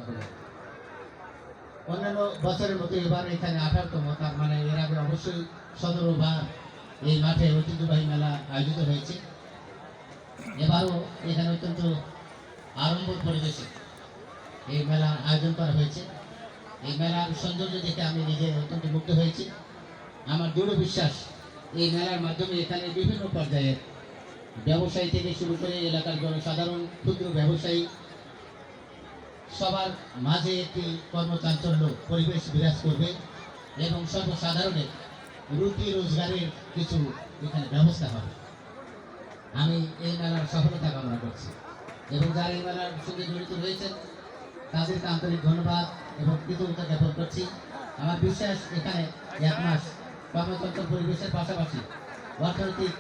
করব। অন্যান্য বছরের মতো এবার এখানে 18তম, তার মানে এর আগে অবশ্যই 17বার এই মাঠে ঐতিহ্যবাহী মেলা আয়োজিত হয়েছে। এবারও এখানে অত্যন্ত আড়ম্বর পরিবেশে এই মেলার আয়োজন করা হয়েছে। এই মেলার সৌন্দর্য দেখে আমি নিজে অত্যন্ত মুগ্ধ হয়েছি। আমার দৃঢ় বিশ্বাস এই মেলার মাধ্যমে এখানে বিভিন্ন পর্যায়ের ব্যবসায়ী থেকে শুরু করে এলাকার জনসাধারণ, ক্ষুদ্র ব্যবসায়ী সবার মাঝে একটি কর্মচাঞ্চল্য পরিবেশ বিরাজ করবে এবং সর্বসাধারণের রুটি রোজগারের কিছু এখানে ব্যবস্থা হবে। আমি এই মেলার সফলতা কামনা করছি এবং যারা এই মেলার সঙ্গে জড়িত রয়েছেন তাদেরকে আন্তরিক ধন্যবাদ এবং কৃতজ্ঞতা জ্ঞাপন করছি। আমার বিশ্বাস এখানে 1 মাস কর্মতন্ত্র পরিবেশের পাশাপাশি অর্থনৈতিক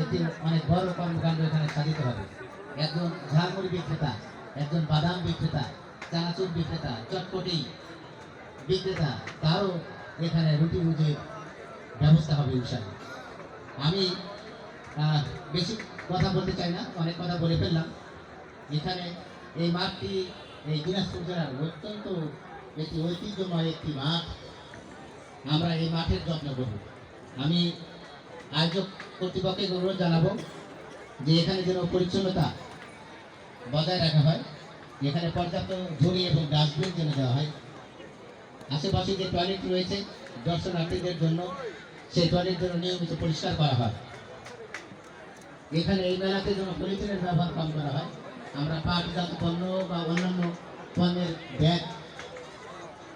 একটি অনেক বড় কর্মকাণ্ড এখানে সাধিত হবে। একজন ঝালমুড়ি বিক্রেতা, একজন বাদাম বিক্রেতা, চানাচুর বিক্রেতা, চটপটি বিক্রেতা, তারও এখানে রুটি রুজির ব্যবস্থা হবে ইনশাআল্লাহ। আমি বেশি কথা বলতে চাই না, অনেক কথা বলে ফেললাম। এখানে এই মাঠটি এই দিনাজপুর জেলার অত্যন্ত একটি ঐতিহ্যময় একটি মাঠ। আমরা এই মাঠের যত্ন করব। আমি আয়োজক কর্তৃপক্ষকে অনুরোধ জানাবো যে এখানে যেন পরিচ্ছন্নতা বজায় রাখা হয়, এখানে পর্যাপ্ত ঝুড়ি এবং ডাস্টবিন যেন দেওয়া হয়। আশেপাশে যে টয়লেট রয়েছে দর্শনার্থীদের জন্য, সেই টয়লেট যেন নিয়মিত পরিষ্কার করা হয়। এখানে এই মেলাতে যেন পলিথিনের ব্যবহার কম করা হয়। আমরা পাটজাত পণ্য বা অন্যান্য পণ্যের ব্যাগ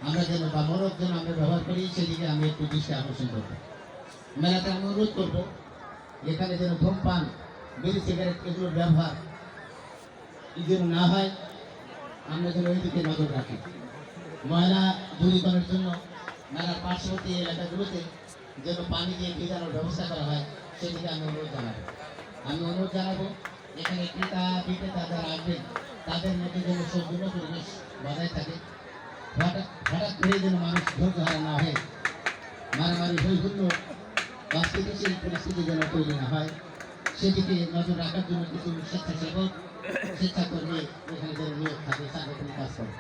আমরা যেন বা মোড়ক যেন আমরা ব্যবহার করি, সেদিকে আমি একটু দৃষ্টি আকর্ষণ করব। মেলাতে আমি অনুরোধ করব এখানে যেন ধূমপান, বিড়ি, সিগারেট এগুলোর ব্যবহার যেন না হয়, আমরা যেন ওই দিকে নজর রাখি। ময়লা দূরীকরণের জন্য মেলার পার্শ্ববর্তী এলাকাগুলোতে যেন পানি দিয়ে ভেজানোর ব্যবস্থা করা হয়, সেদিকে আমি অনুরোধ জানাবো। এখানে ক্রেতা বিক্রেতা যারা আসবেন তাদের মধ্যে যেন সৌজন্য পরিবেশ বজায় থাকে। হঠাৎ করে যেন মানুষ ধৈর্য হারা না হয়ে মারামারি হৈহুল্য অস্থিতিশীল পরিস্থিতি যেন তৈরি না হয়, সেদিকে নজর রাখার জন্য কিছু স্বেচ্ছাসেবক, স্বেচ্ছাকর্মী এখানে যেন নিয়োগ থাকে, সাংগঠনিক কাজ করে।